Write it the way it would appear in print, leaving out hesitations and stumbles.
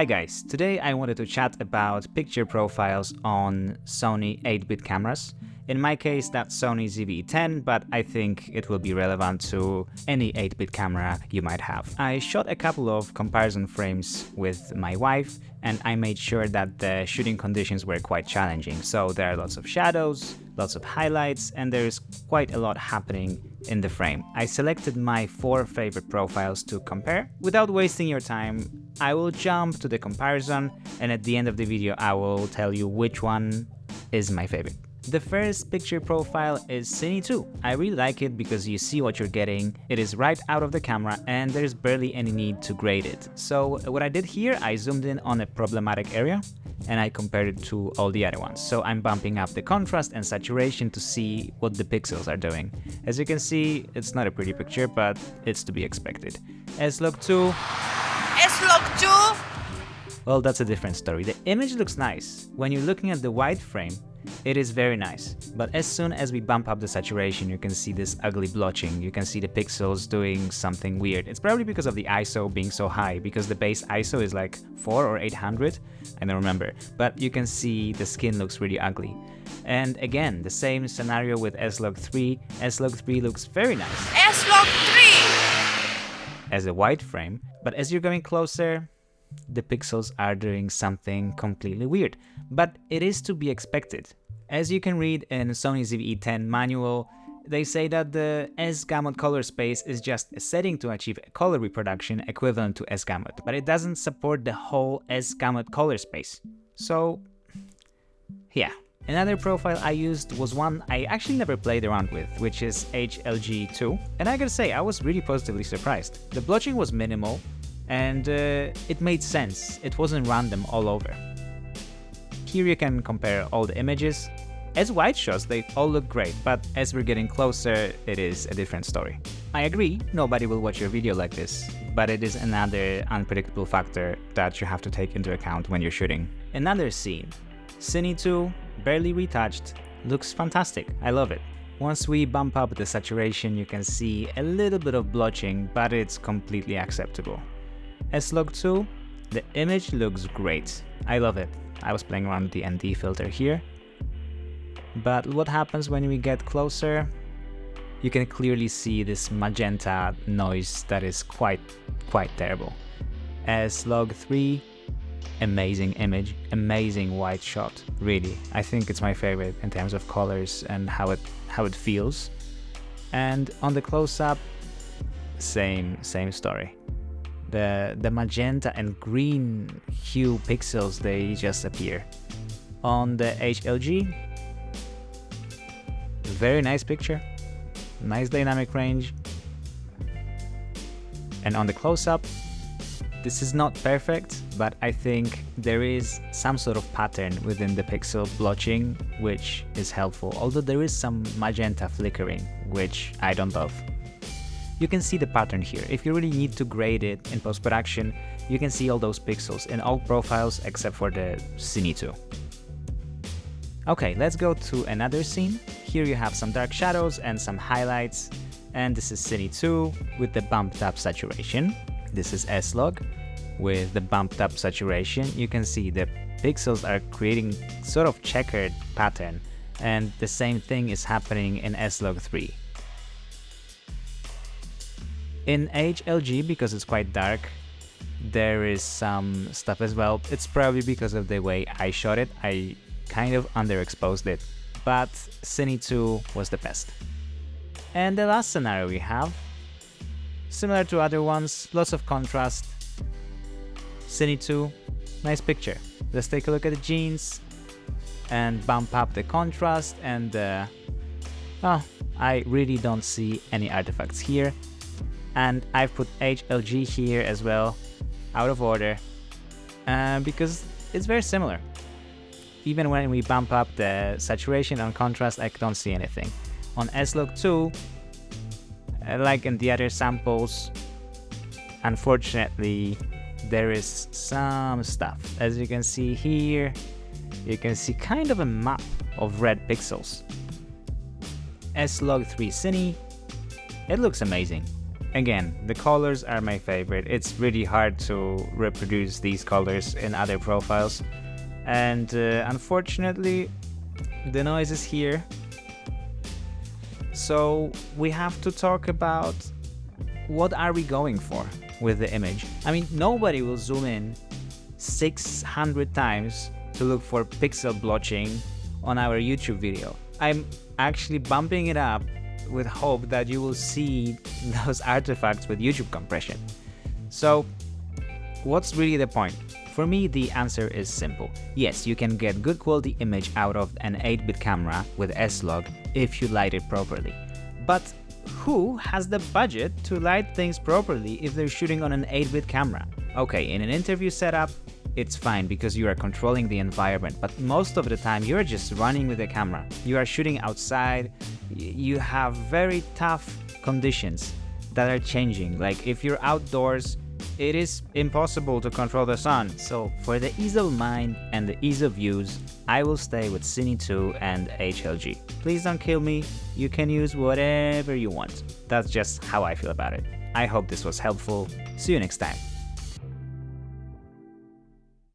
Hi guys, today I wanted to chat about picture profiles on Sony 8-bit cameras. In my case that's Sony ZV-E10, but I think it will be relevant to any 8-bit camera you might have. I shot a couple of comparison frames with my wife and I made sure that the shooting conditions were quite challenging. So there are lots of shadows, lots of highlights, and there's quite a lot happening in the frame. I selected my 4 favorite profiles to compare. Without wasting your time, I will jump to the comparison, and at the end of the video I will tell you which one is my favorite. The first picture profile is Cine 2. I really like it because you see what you're getting, it is right out of the camera and there's barely any need to grade it. So what I did here, I zoomed in on a problematic area and I compared it to all the other ones. So I'm bumping up the contrast and saturation to see what the pixels are doing. As you can see, it's not a pretty picture, but it's to be expected. S-Log2. S-Log2? Well, that's a different story. The image looks nice. When you're looking at the wide frame, it is very nice, but as soon as we bump up the saturation, you can see this ugly blotching. You can see the pixels doing something weird. It's probably because of the ISO being so high, because the base ISO is like 4 or 800, I don't remember, but you can see the skin looks really ugly. And again, the same scenario with S-Log3. S-Log3 looks very nice S-Log3 as a wide frame, but as you're going closer, the pixels are doing something completely weird, but it is to be expected. As you can read in Sony ZV-E10 manual, they say that the S-gamut color space is just a setting to achieve a color reproduction equivalent to S-gamut, but it doesn't support the whole S-gamut color space. So, yeah. Another profile I used was one I actually never played around with, which is HLG2, and I gotta say, I was really positively surprised. The blotching was minimal, and it made sense. It wasn't random all over. Here you can compare all the images. As wide shots, they all look great, but as we're getting closer, it is a different story. I agree, nobody will watch your video like this, but it is another unpredictable factor that you have to take into account when you're shooting. Another scene. Cine 2, barely retouched, looks fantastic, I love it. Once we bump up the saturation, you can see a little bit of blotching, but it's completely acceptable. S-Log2, the image looks great, I love it. I was playing around with the ND filter here. But what happens when we get closer? You can clearly see this magenta noise that is quite terrible. S-Log3, amazing image, amazing wide shot, really. I think it's my favorite in terms of colors and how it feels. And on the close-up, same story. The magenta and green hue pixels, they just appear. On the HLG, very nice picture, nice dynamic range. And on the close-up, this is not perfect, but I think there is some sort of pattern within the pixel blotching, which is helpful, although there is some magenta flickering, which I don't love. You can see the pattern here. If you really need to grade it in post-production, you can see all those pixels in all profiles except for the Cine 2. Okay, let's go to another scene. Here you have some dark shadows and some highlights, and this is Cine 2 with the bumped up saturation. This is S-Log with the bumped up saturation. You can see the pixels are creating sort of checkered pattern, and the same thing is happening in S-Log3. In HLG, because it's quite dark, there is some stuff as well. It's probably because of the way I shot it. I kind of underexposed it, but Cine 2 was the best. And the last scenario we have, similar to other ones, lots of contrast. Cine 2, nice picture. Let's take a look at the jeans and bump up the contrast, and I really don't see any artifacts here. And I've put HLG here as well, out of order, because it's very similar. Even when we bump up the saturation and contrast, I don't see anything. On S-Log2, like in the other samples, unfortunately, there is some stuff. As you can see here, you can see kind of a map of red pixels. S-Log3 Cine, it looks amazing. Again, the colors are my favorite. It's really hard to reproduce these colors in other profiles. And unfortunately, the noise is here. So we have to talk about what are we going for with the image. I mean, nobody will zoom in 600 times to look for pixel blotching on our YouTube video. I'm actually bumping it up with hope that you will see those artifacts with YouTube compression. So what's really the point? For me, the answer is simple. Yes, you can get good quality image out of an 8-bit camera with S-Log if you light it properly. But who has the budget to light things properly if they're shooting on an 8-bit camera? Okay, in an interview setup, it's fine because you are controlling the environment, but most of the time you're just running with the camera. You are shooting outside, you have very tough conditions that are changing. Like if you're outdoors, it is impossible to control the sun. So for the ease of mind and the ease of use, I will stay with Cine 2 and HLG. Please don't kill me, you can use whatever you want. That's just how I feel about it. I hope this was helpful. See you next time.